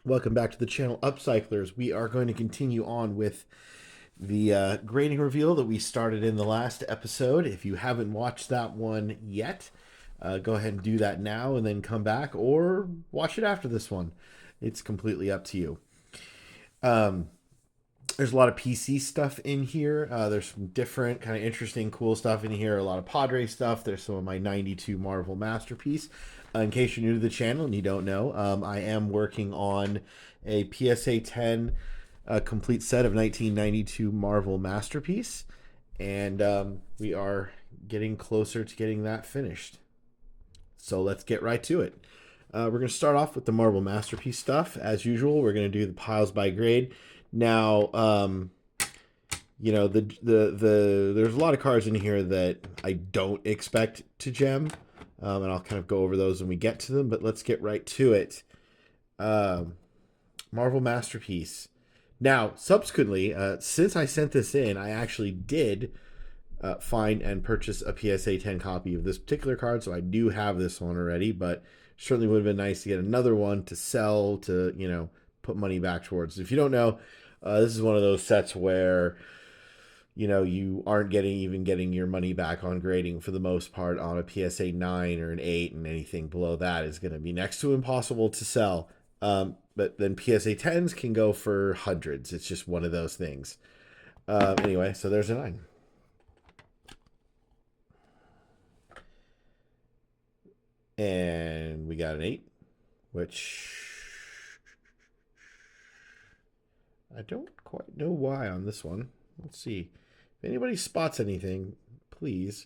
Welcome back to the channel, Upcyclers. We are going to continue on with the grading reveal that we started in the last episode. If you haven't watched that one yet, go ahead and do that now and then come back, or watch it after this one. It's completely up to you. There's a lot of PC stuff in here. There's some different kind of interesting, cool stuff in here. A lot of Padre stuff. There's some of my 92 Marvel Masterpiece. In case you're new to the channel and you don't know, I am working on a PSA 10 complete set of 1992 Marvel Masterpiece. And we are getting closer to getting that finished. So let's get right to it. We're going to start off with the Marvel Masterpiece stuff. As usual, we're going to do the piles by grade. Now, you know, there's a lot of cards in here that I don't expect to gem, and I'll kind of go over those when we get to them. But let's get right to it. Marvel Masterpiece. Now, subsequently, since I sent this in, I actually did find and purchase a PSA 10 copy of this particular card, so I do have this one already. But certainly would have been nice to get another one to sell, to, you know, put money back towards. If you don't know, this is one of those sets where, you know, you aren't getting your money back on grading for the most part on a PSA 9 or an 8, and anything below that is going to be next to impossible to sell. But then PSA 10s can go for hundreds. It's just one of those things. Anyway, so there's a 9. And we got an 8, which I don't quite know why on this one. Let's see. If anybody spots anything, please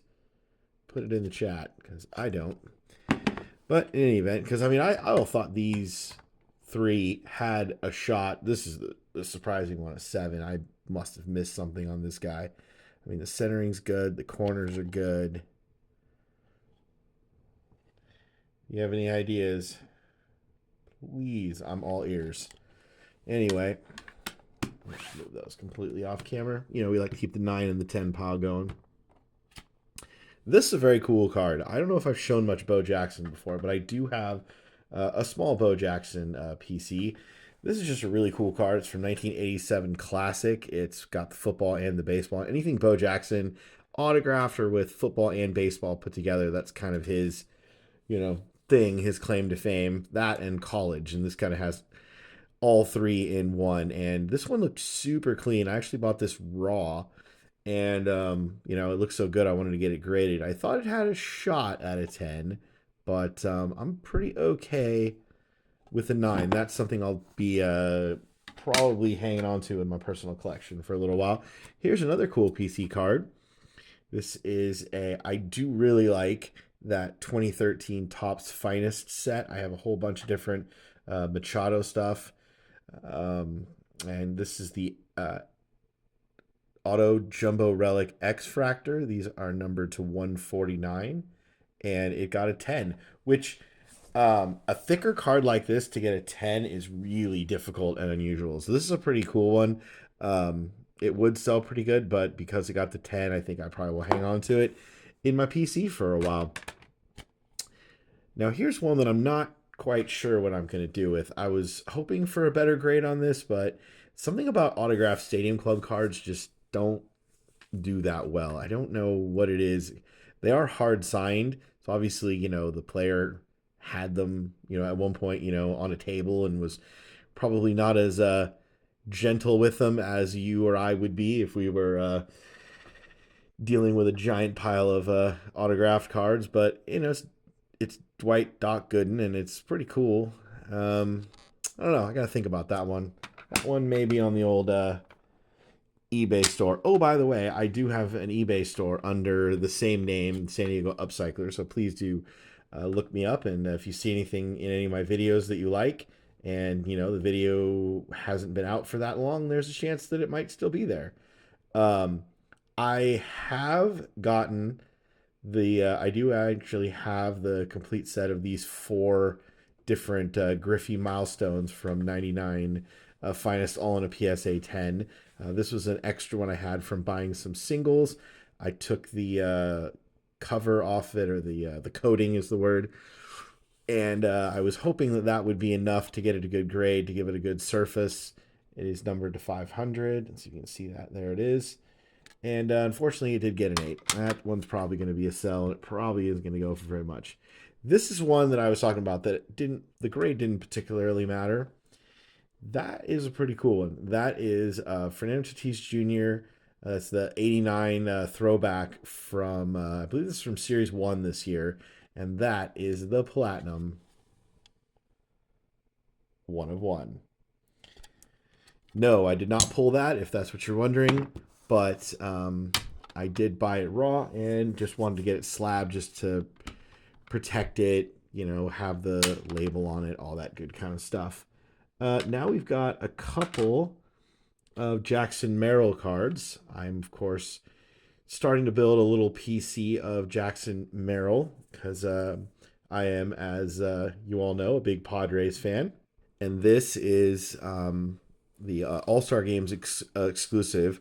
put it in the chat, because I don't. But in any event, because I mean, I all thought these three had a shot. This is the surprising one, a 7. I must have missed something on this guy. I mean, the centering's good. The corners are good. You have any ideas? Please, I'm all ears. Anyway, let's move those completely off camera. You know, we like to keep the 9 and the 10 pile going. This is a very cool card. I don't know if I've shown much Bo Jackson before, but I do have a small Bo Jackson PC. This is just a really cool card. It's from 1987 Classic. It's got the football and the baseball. Anything Bo Jackson autographed or with football and baseball put together, that's kind of his, you know, thing, his claim to fame. That and college. And this kind of has all three in one. And this one looked super clean. I actually bought this raw. And, you know, it looks so good, I wanted to get it graded. I thought it had a shot at a 10, but I'm pretty okay with a 9. That's something I'll be probably hanging on to in my personal collection for a little while. Here's another cool PC card. This is I do really like that 2013 Topps Finest set. I have a whole bunch of different Machado stuff. And this is the Auto Jumbo Relic X Fractor. These are numbered to 149, and it got a 10, which a thicker card like this to get a 10 is really difficult and unusual. So this is a pretty cool one. It would sell pretty good, but because it got the 10, I think I probably will hang on to it in my PC for a while. Now here's one that I'm not quite sure what I'm going to do with. I was hoping for a better grade on this, but something about autographed Stadium Club cards just don't do that well. I don't know what it is. They are hard signed, so obviously, you know, the player had them, you know, at one point, you know, on a table, and was probably not as gentle with them as you or I would be if we were dealing with a giant pile of autographed cards. But, you know, it's Dwight Doc Gooden, and it's pretty cool. I don't know. I got to think about that one. That one may be on the old eBay store. Oh, by the way, I do have an eBay store under the same name, San Diego Upcycler, so please do look me up. And if you see anything in any of my videos that you like, and, you know, the video hasn't been out for that long, there's a chance that it might still be there. I have gotten I do actually have the complete set of these 4 different Griffey milestones from 99 Finest, all in a PSA 10. This was an extra one I had from buying some singles. I took the cover off it, or the coating is the word, And I was hoping that that would be enough to get it a good grade, to give it a good surface. It is numbered to 500, so you can see that. There it is. And unfortunately, it did get an 8. That one's probably going to be a sell, and it probably isn't going to go for very much. This is one that I was talking about that the grade didn't particularly matter. That is a pretty cool one. That is Fernando Tatis Jr. That's the 89 throwback from, I believe this is from Series 1 this year. And that is the Platinum 1 of 1. No, I did not pull that, if that's what you're wondering. But I did buy it raw and just wanted to get it slabbed just to protect it, have the label on it, all that good kind of stuff. Now we've got a couple of Jackson Merrill cards. I'm, of course, starting to build a little PC of Jackson Merrill because I am, as you all know, a big Padres fan. And this is the All-Star Games exclusive.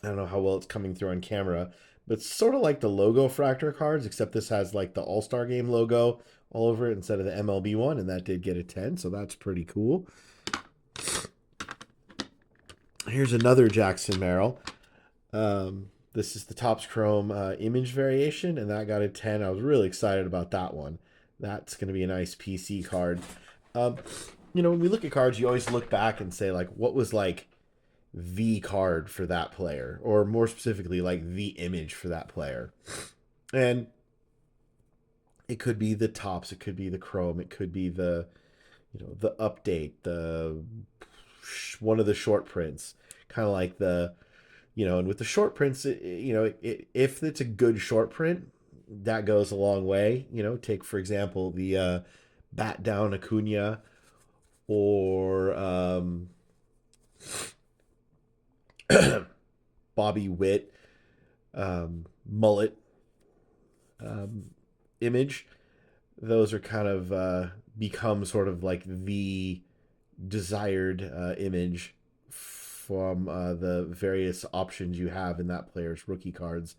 I don't know how well it's coming through on camera, but it's sort of like the logo fractor cards, except this has like the All-Star Game logo all over it instead of the MLB one, and that did get a 10, so that's pretty cool. Here's another Jackson Merrill. This is the Topps Chrome image variation, and that got a 10. I was really excited about that one. That's going to be a nice PC card. When we look at cards, you always look back and say, like, what was, like, the card for that player? Or more specifically, like, the image for that player. And it could be the Topps, it could be the Chrome, it could be the update, one of the short prints. Kind of like the... and with the short prints, if it's a good short print, that goes a long way. Take, for example, the Bat Down Acuna or Bobby Witt mullet image. Those are kind of become sort of like the desired image from the various options you have in that player's rookie cards,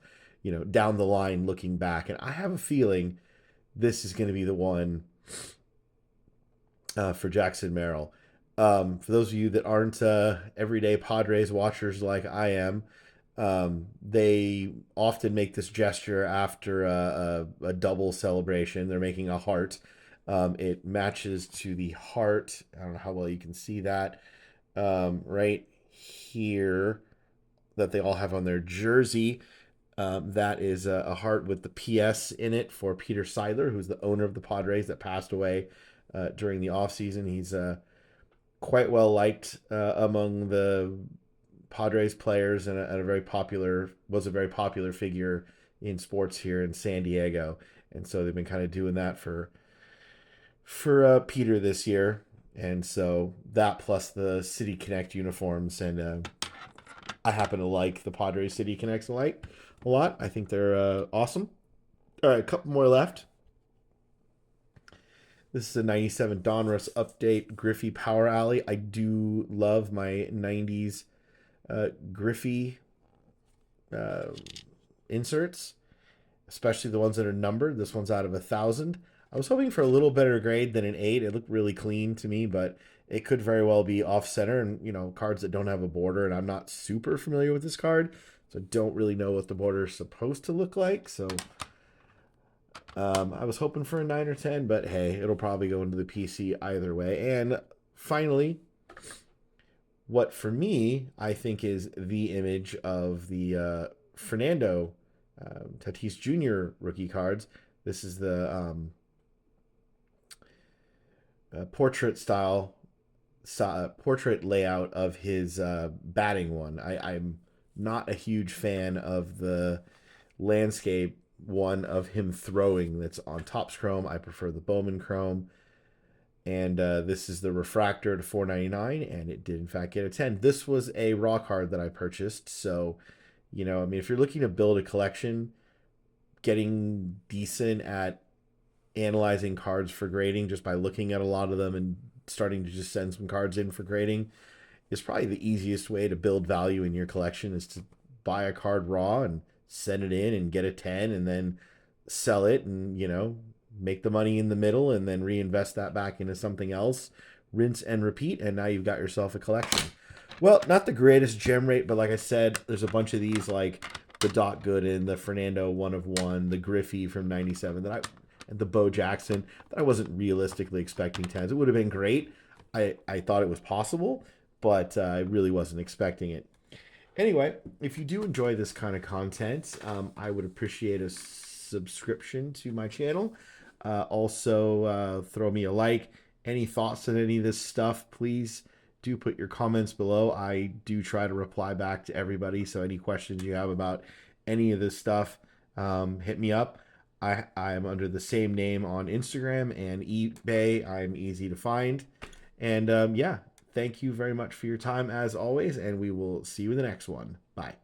down the line looking back. And I have a feeling this is going to be the one for Jackson Merrill. For those of you that aren't everyday Padres watchers like I am, they often make this gesture after a double celebration. They're making a heart. It matches to the heart. I don't know how well you can see that. Right here that they all have on their jersey. That is a heart with the PS in it for Peter Seidler, who's the owner of the Padres that passed away during the offseason. He's quite well liked among the Padres players and was a very popular figure in sports here in San Diego. And so they've been kind of doing that for Peter this year. And so that plus the City Connect uniforms, and I happen to like the Padres City Connects a lot. I think they're awesome. All right, a couple more left. This is a 97 Donruss update, Griffey Power Alley. I do love my 90s Griffey inserts, especially the ones that are numbered. This one's out of 1,000. I was hoping for a little better grade than an 8. It looked really clean to me, but it could very well be off-center and, cards that don't have a border, and I'm not super familiar with this card, so I don't really know what the border is supposed to look like, so I was hoping for a 9 or 10, but hey, it'll probably go into the PC either way. And finally, what for me, I think is the image of the Fernando Tatis Jr. rookie cards. This is the portrait layout of his batting one. I'm not a huge fan of the landscape one of him throwing that's on Topps Chrome. I prefer the Bowman Chrome. And this is the refractor to $4.99, and it did in fact get a 10. This was a raw card that I purchased, so if you're looking to build a collection, getting decent at analyzing cards for grading just by looking at a lot of them and starting to just send some cards in for grading is probably the easiest way to build value in your collection, is to buy a card raw and send it in and get a 10 and then sell it and make the money in the middle and then reinvest that back into something else, rinse and repeat, and now you've got yourself a collection. Well, not the greatest gem rate, but like I said, there's a bunch of these like the Doc Gooden, the Fernando 1 of 1, the Griffey from '97 and the Bo Jackson that I wasn't realistically expecting 10s. It would have been great. I thought it was possible, but I really wasn't expecting it. Anyway, if you do enjoy this kind of content, I would appreciate a subscription to my channel. Also, throw me a like. Any thoughts on any of this stuff, please do put your comments below. I do try to reply back to everybody. So any questions you have about any of this stuff, hit me up. I'm under the same name on Instagram and eBay. I'm easy to find. And yeah, thank you very much for your time as always, and we will see you in the next one. Bye.